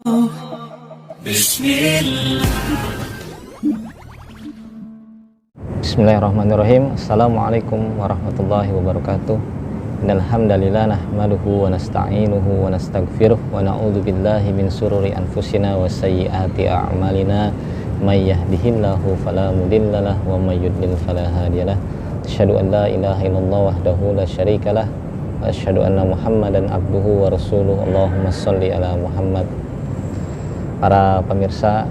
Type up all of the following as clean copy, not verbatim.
Bismillahirrahmanirrahim. Assalamualaikum warahmatullahi wabarakatuh. Innal hamdalillah nahmaduhu wa nasta'inuhu wa nastaghfiruh wa na'udzu billahi min sururi anfusina wa sayyiati a'malina. May yahdihillahu fala mudhillalah wa may yudlil fala hadiyalah. Asyhadu an la ilaha illallah wahdahu la syarikalah wa asyhadu anna Muhammadan abduhu wa rasuluh. Allahumma shalli ala Muhammad. Para pemirsa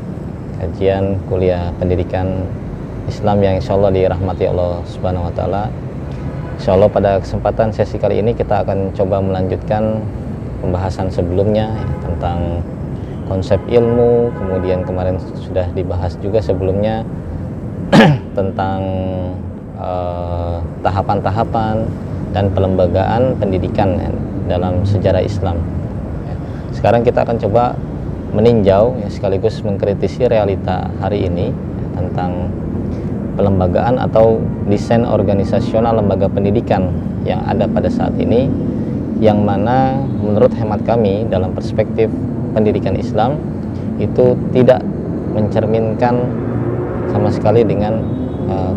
kajian kuliah pendidikan Islam yang insyaallah dirahmati Allah Subhanahu wa taala. Insyaallah pada kesempatan sesi kali ini kita akan coba melanjutkan pembahasan sebelumnya tentang konsep ilmu, kemudian kemarin sudah dibahas juga sebelumnya tentang tahapan-tahapan dan pelembagaan pendidikan dalam sejarah Islam. Sekarang kita akan coba meninjau sekaligus mengkritisi realita hari ini tentang pelembagaan atau desain organisasional lembaga pendidikan yang ada pada saat ini, yang mana menurut hemat kami dalam perspektif pendidikan Islam itu tidak mencerminkan sama sekali dengan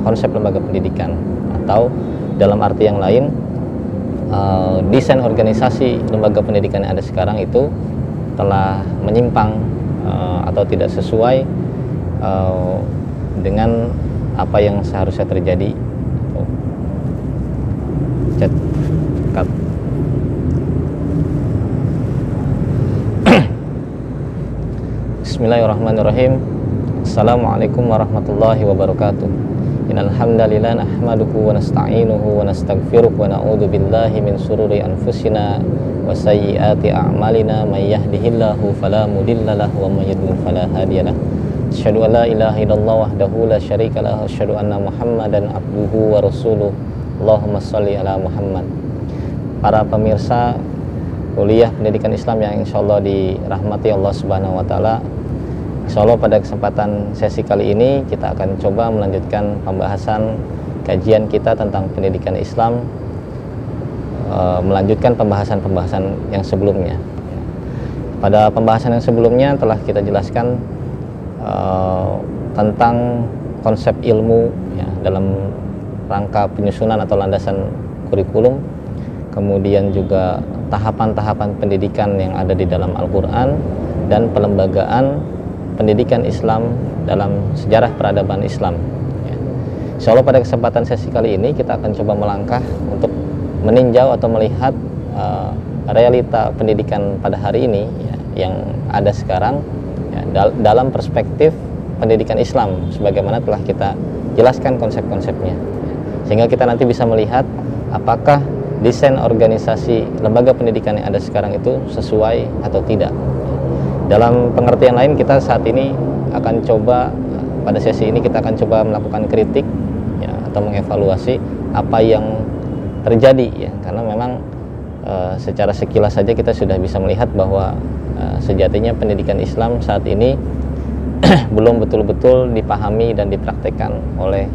konsep lembaga pendidikan, atau dalam arti yang lain desain organisasi lembaga pendidikan yang ada sekarang itu telah menyimpang atau tidak sesuai dengan apa yang seharusnya terjadi. Bismillahirrahmanirrahim. Assalamualaikum warahmatullahi wabarakatuh. Innal hamdalillah nahmaduhu wa nasta'inuhu wa nastaghfiruh wa na'udzu billahi min sururi anfusina wa sayyiati a'malina. May yahdihillahu fala mudhillalah wa may yudlil fala hadiyalah. Asyhadu an la ilaha illallah wahdahu la syarikalah wa asyhadu anna Muhammadan abduhu wa rasuluh. Allahumma shalli ala Muhammad. Para pemirsa kuliah pendidikan Islam yang insyaallah dirahmati Allah Subhanahu wa taala, insyaallah pada kesempatan sesi kali ini kita akan coba melanjutkan pembahasan kajian kita tentang pendidikan Islam, melanjutkan pembahasan-pembahasan yang sebelumnya. Pada pembahasan yang sebelumnya telah kita jelaskan tentang konsep ilmu dalam rangka penyusunan atau landasan kurikulum, kemudian juga tahapan-tahapan pendidikan yang ada di dalam Al-Quran, dan pelembagaan pendidikan Islam dalam sejarah peradaban Islam. Insyaallah pada kesempatan sesi kali ini kita akan coba melangkah untuk meninjau atau melihat realita pendidikan pada hari ini yang ada sekarang dalam perspektif pendidikan Islam sebagaimana telah kita jelaskan konsep-konsepnya, sehingga kita nanti bisa melihat apakah desain organisasi lembaga pendidikan yang ada sekarang itu sesuai atau tidak. Dalam pengertian lain, kita saat ini akan coba, pada sesi ini kita akan coba melakukan kritik atau mengevaluasi apa yang terjadi karena memang secara sekilas saja kita sudah bisa melihat bahwa sejatinya pendidikan Islam saat ini belum betul-betul dipahami dan dipraktekkan oleh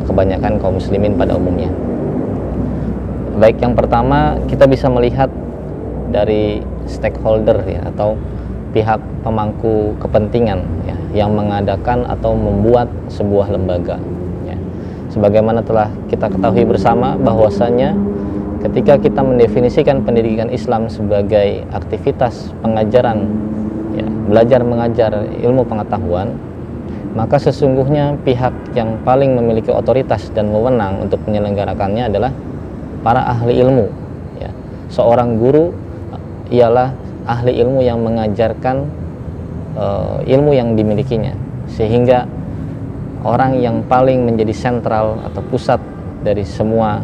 kebanyakan kaum muslimin pada umumnya. Baik, yang pertama kita bisa melihat dari stakeholder atau pihak pemangku kepentingan yang mengadakan atau membuat sebuah lembaga. Sebagaimana telah kita ketahui bersama bahwasanya ketika kita mendefinisikan pendidikan Islam sebagai aktivitas pengajaran, belajar mengajar ilmu pengetahuan, maka sesungguhnya pihak yang paling memiliki otoritas dan wewenang untuk menyelenggarakannya adalah para ahli ilmu. Seorang guru ialah ahli ilmu yang mengajarkan ilmu yang dimilikinya, sehingga orang yang paling menjadi sentral atau pusat dari semua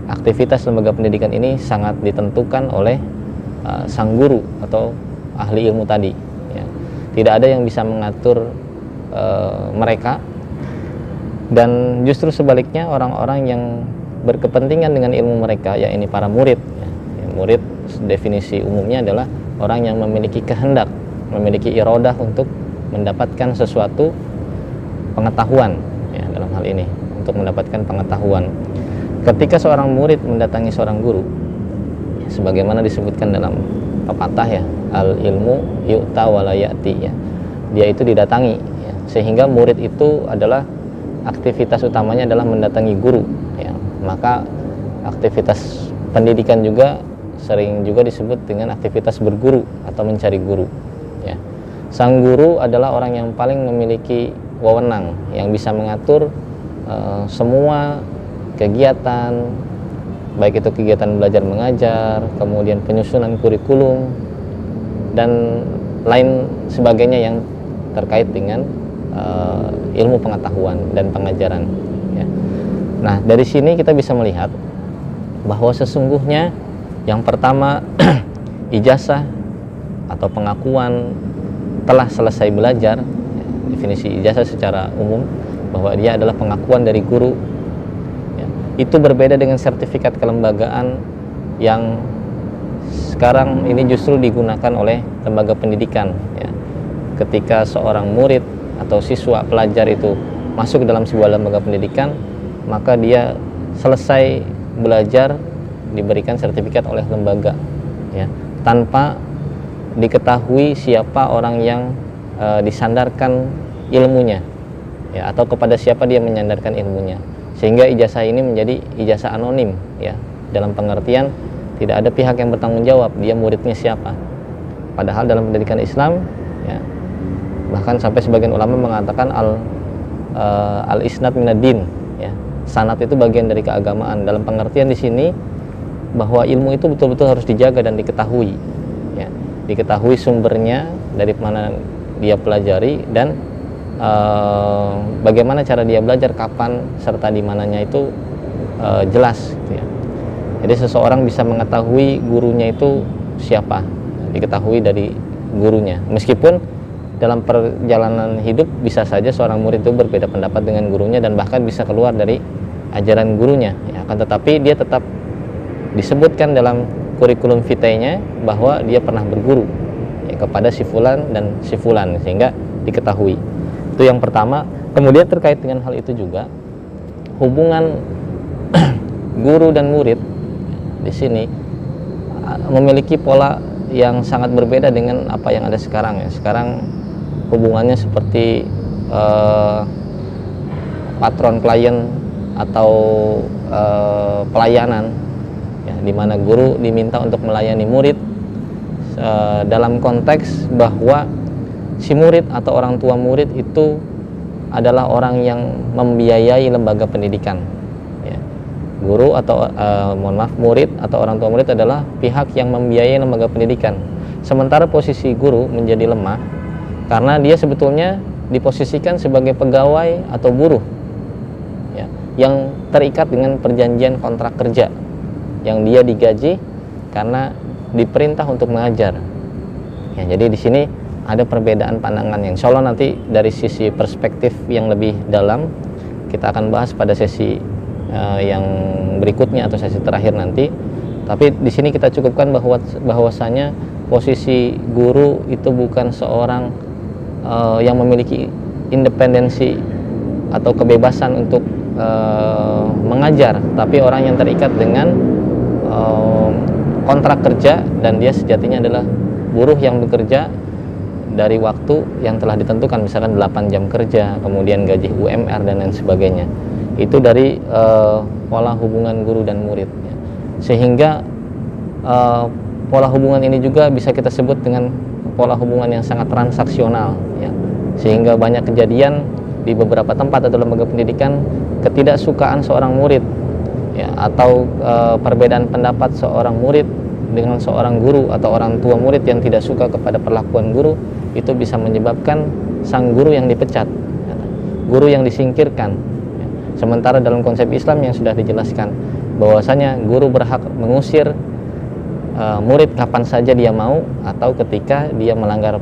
aktivitas lembaga pendidikan ini sangat ditentukan oleh sang guru atau ahli ilmu tadi. Tidak ada yang bisa mengatur mereka, dan justru sebaliknya orang-orang yang berkepentingan dengan ilmu mereka, yakni para murid. Murid definisi umumnya adalah orang yang memiliki kehendak, memiliki iradah untuk mendapatkan sesuatu pengetahuan dalam hal ini, untuk mendapatkan pengetahuan. Ketika seorang murid mendatangi seorang guru, sebagaimana disebutkan dalam pepatah ya, al ilmu yu'ta wala ya'ti ya. Dia itu didatangi ya. Sehingga murid itu adalah aktivitas utamanya adalah mendatangi guru ya. Maka aktivitas pendidikan juga sering juga disebut dengan aktivitas berguru atau mencari guru ya. Sang guru adalah orang yang paling memiliki wewenang, yang bisa mengatur semua kegiatan, baik itu kegiatan belajar mengajar, kemudian penyusunan kurikulum dan lain sebagainya yang terkait dengan ilmu pengetahuan dan pengajaran ya. Nah, dari sini kita bisa melihat bahwa sesungguhnya yang pertama ijazah atau pengakuan telah selesai belajar ya. Definisi ijazah secara umum bahwa dia adalah pengakuan dari guru ya. Itu berbeda dengan sertifikat kelembagaan yang sekarang ini justru digunakan oleh lembaga pendidikan ya. Ketika seorang murid atau siswa pelajar itu masuk dalam sebuah lembaga pendidikan, maka dia selesai belajar diberikan sertifikat oleh lembaga ya, tanpa diketahui siapa orang yang disandarkan ilmunya ya, atau kepada siapa dia menyandarkan ilmunya, sehingga ijazah ini menjadi ijazah anonim ya, dalam pengertian tidak ada pihak yang bertanggung jawab dia muridnya siapa. Padahal dalam pendidikan Islam ya, bahkan sampai sebagian ulama mengatakan al isnad minad-din ya, sanad itu bagian dari keagamaan. Dalam pengertian di sini bahwa ilmu itu betul-betul harus dijaga dan diketahui ya, diketahui sumbernya dari mana dia pelajari dan bagaimana cara dia belajar, kapan serta di mananya itu jelas gitu ya. Jadi seseorang bisa mengetahui gurunya itu siapa, diketahui dari gurunya. Meskipun dalam perjalanan hidup bisa saja seorang murid itu berbeda pendapat dengan gurunya dan bahkan bisa keluar dari ajaran gurunya ya, akan tetapi dia tetap disebutkan dalam kurikulum vitae-nya bahwa dia pernah berguru ya, kepada si fulan dan si fulan, sehingga diketahui. Itu yang pertama. Kemudian terkait dengan hal itu juga hubungan guru dan murid di sini memiliki pola yang sangat berbeda dengan apa yang ada sekarang ya. Sekarang hubungannya seperti patron klien atau pelayanan ya, di mana guru diminta untuk melayani murid dalam konteks bahwa si murid atau orang tua murid itu adalah orang yang membiayai lembaga pendidikan ya. Guru atau murid atau orang tua murid adalah pihak yang membiayai lembaga pendidikan, sementara posisi guru menjadi lemah karena dia sebetulnya diposisikan sebagai pegawai atau buruh ya, yang terikat dengan perjanjian kontrak kerja, yang dia digaji karena diperintah untuk mengajar ya. Jadi di sini ada perbedaan pandangan yang insya Allah nanti dari sisi perspektif yang lebih dalam kita akan bahas pada sesi yang berikutnya atau sesi terakhir nanti. Tapi di sini kita cukupkan bahwasanya posisi guru itu bukan seorang yang memiliki independensi atau kebebasan untuk mengajar, tapi orang yang terikat dengan kontrak kerja dan dia sejatinya adalah buruh yang bekerja dari waktu yang telah ditentukan, misalkan 8 jam kerja, kemudian gaji UMR dan lain sebagainya. Itu dari pola hubungan guru dan murid ya. Sehingga pola hubungan ini juga bisa kita sebut dengan pola hubungan yang sangat transaksional ya. Sehingga banyak kejadian di beberapa tempat atau lembaga pendidikan ketidaksukaan seorang murid ya, atau perbedaan pendapat seorang murid dengan seorang guru atau orang tua murid yang tidak suka kepada perlakuan guru, itu bisa menyebabkan sang guru yang dipecat, guru yang disingkirkan. Sementara dalam konsep Islam yang sudah dijelaskan bahwasanya guru berhak mengusir murid kapan saja dia mau, atau ketika dia melanggar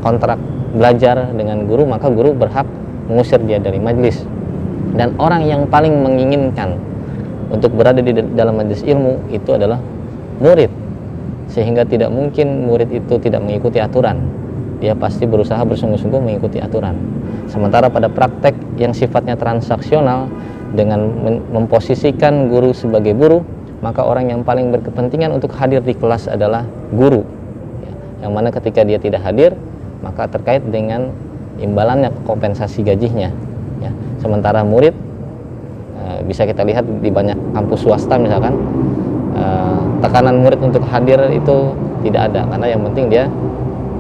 kontrak belajar dengan guru, maka guru berhak mengusir dia dari majelis. Dan orang yang paling menginginkan untuk berada di dalam majelis ilmu itu adalah murid, sehingga tidak mungkin murid itu tidak mengikuti aturan. Dia pasti berusaha bersungguh-sungguh mengikuti aturan. Sementara pada praktek yang sifatnya transaksional dengan memposisikan guru sebagai buruh, maka orang yang paling berkepentingan untuk hadir di kelas adalah guru, ya. Yang mana ketika dia tidak hadir, maka terkait dengan imbalannya kompensasi gajinya, ya. Sementara murid, bisa kita lihat di banyak kampus swasta misalkan, tekanan murid untuk hadir itu tidak ada, karena yang penting dia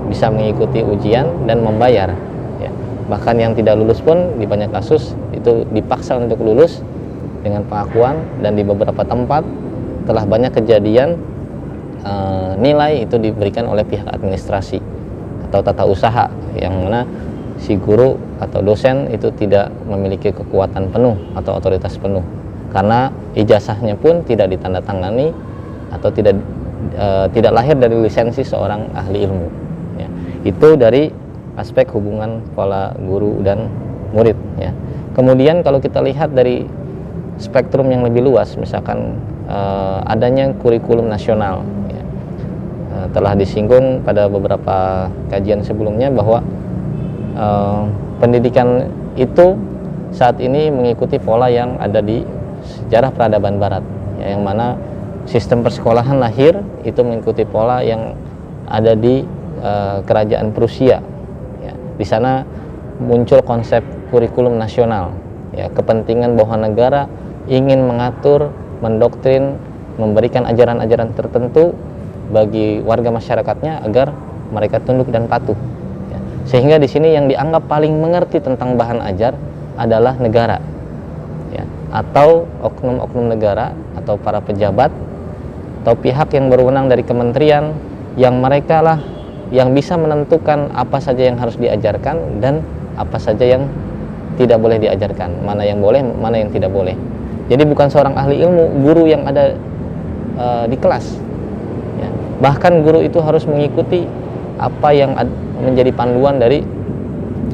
bisa mengikuti ujian dan membayar, ya. Bahkan yang tidak lulus pun di banyak kasus itu dipaksa untuk lulus dengan pengakuan, dan di beberapa tempat telah banyak kejadian nilai itu diberikan oleh pihak administrasi atau tata usaha, yang mana si guru atau dosen itu tidak memiliki kekuatan penuh atau otoritas penuh, karena ijazahnya pun tidak ditandatangani atau tidak lahir dari lisensi seorang ahli ilmu, ya. Itu dari aspek hubungan pola guru dan murid, ya. Kemudian kalau kita lihat dari spektrum yang lebih luas, misalkan adanya kurikulum nasional, ya. Telah disinggung pada beberapa kajian sebelumnya bahwa pendidikan itu saat ini mengikuti pola yang ada di sejarah peradaban barat, ya, yang mana sistem persekolahan lahir itu mengikuti pola yang ada di kerajaan Prusia, ya. Di sana muncul konsep kurikulum nasional, ya, kepentingan bahwa negara ingin mengatur, mendoktrin, memberikan ajaran-ajaran tertentu bagi warga masyarakatnya agar mereka tunduk dan patuh, ya. Sehingga di sini yang dianggap paling mengerti tentang bahan ajar adalah negara, ya, atau oknum-oknum negara atau para pejabat atau pihak yang berwenang dari kementerian, yang mereka lah yang bisa menentukan apa saja yang harus diajarkan dan apa saja yang tidak boleh diajarkan, mana yang boleh, mana yang tidak boleh. Jadi bukan seorang ahli ilmu, guru yang ada di kelas, ya. Bahkan guru itu harus mengikuti apa yang menjadi panduan dari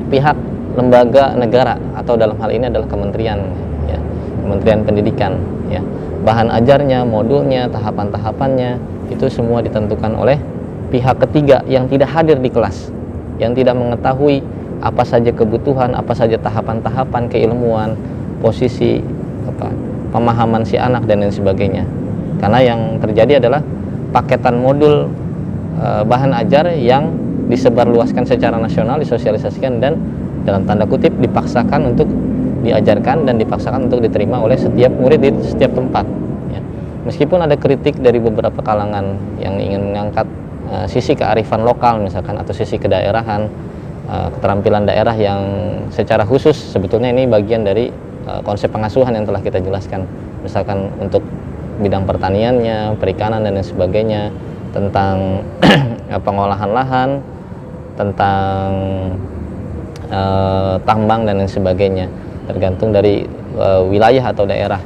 pihak lembaga negara, atau dalam hal ini adalah kementerian, ya, Kementerian Pendidikan, ya. Bahan ajarnya, modulnya, tahapan-tahapannya itu semua ditentukan oleh pihak ketiga yang tidak hadir di kelas, yang tidak mengetahui apa saja kebutuhan, apa saja tahapan-tahapan keilmuan, posisi pemahaman si anak dan lain sebagainya. Karena yang terjadi adalah paketan modul bahan ajar yang disebarluaskan secara nasional, disosialisasikan, dan dalam tanda kutip dipaksakan untuk diajarkan dan dipaksakan untuk diterima oleh setiap murid di setiap tempat, ya. Meskipun ada kritik dari beberapa kalangan yang ingin mengangkat sisi kearifan lokal misalkan, atau sisi kedaerahan, keterampilan daerah yang secara khusus, sebetulnya ini bagian dari konsep pengasuhan yang telah kita jelaskan, misalkan untuk bidang pertaniannya, perikanan dan lain sebagainya, tentang pengolahan lahan, tentang tambang dan lain sebagainya, tergantung dari wilayah atau daerah.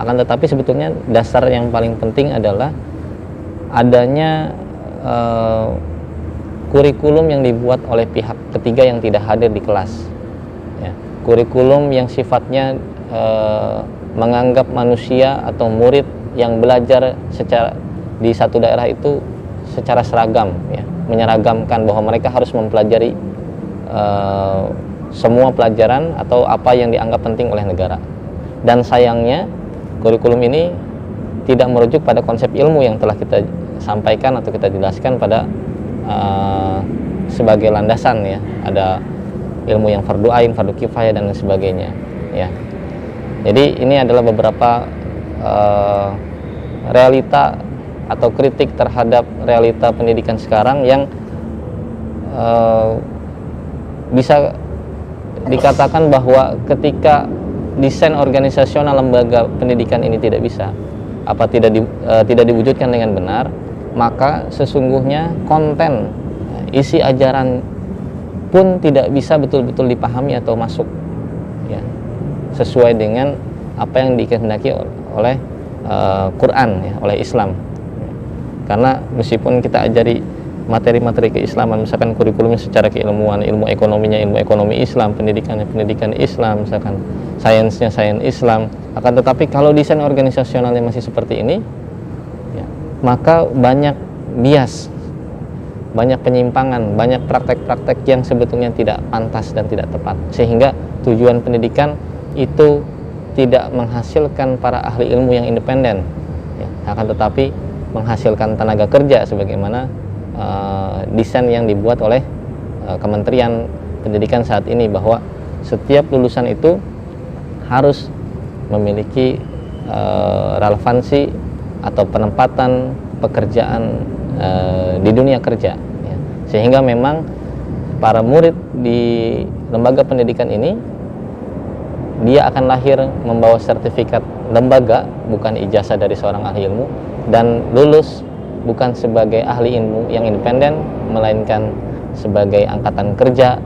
Akan tetapi sebetulnya dasar yang paling penting adalah adanya kurikulum yang dibuat oleh pihak ketiga yang tidak hadir di kelas, ya. Kurikulum yang sifatnya menganggap manusia atau murid yang belajar secara di satu daerah itu secara seragam, ya, menyeragamkan bahwa mereka harus mempelajari semua pelajaran atau apa yang dianggap penting oleh negara. Dan sayangnya kurikulum ini tidak merujuk pada konsep ilmu yang telah kita sampaikan atau kita jelaskan pada sebagai landasan, ya. Ada ilmu yang fardu ain, fardu kifayah dan lain sebagainya, ya. Jadi ini adalah beberapa realita atau kritik terhadap realita pendidikan sekarang yang bisa dikatakan bahwa ketika desain organisasional lembaga pendidikan ini tidak bisa, tidak diwujudkan dengan benar, maka sesungguhnya konten isi ajaran pun tidak bisa betul-betul dipahami atau masuk, ya, sesuai dengan apa yang dikehendaki oleh Quran, ya, oleh Islam. Karena meskipun kita ajari materi-materi keislaman, misalkan kurikulumnya secara keilmuan, ilmu ekonominya ilmu ekonomi Islam, pendidikannya pendidikan Islam, misalkan sainsnya sains Islam, akan tetapi kalau desain organisasionalnya masih seperti ini, ya, maka banyak bias, banyak penyimpangan, banyak praktek-praktek yang sebetulnya tidak pantas dan tidak tepat, sehingga tujuan pendidikan itu tidak menghasilkan para ahli ilmu yang independen, ya, akan tetapi menghasilkan tenaga kerja sebagaimana desain yang dibuat oleh Kementerian Pendidikan saat ini, bahwa setiap lulusan itu harus memiliki relevansi atau penempatan pekerjaan di dunia kerja, ya. Sehingga memang para murid di lembaga pendidikan ini dia akan lahir membawa sertifikat lembaga, bukan ijazah dari seorang ahli ilmu, dan lulus bukan sebagai ahli ilmu yang independen, melainkan sebagai angkatan kerja.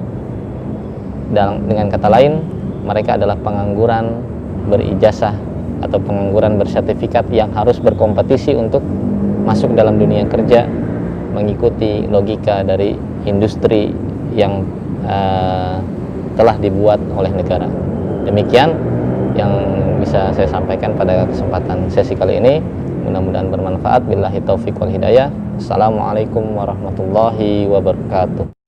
Dan dengan kata lain, mereka adalah pengangguran berijazah atau pengangguran bersertifikat yang harus berkompetisi untuk masuk dalam dunia kerja, mengikuti logika dari industri yang telah dibuat oleh negara. Demikian yang bisa saya sampaikan pada kesempatan sesi kali ini. Mudah-mudahan bermanfaat. Billahi taufiq wal hidayah. Assalamualaikum warahmatullahi wabarakatuh.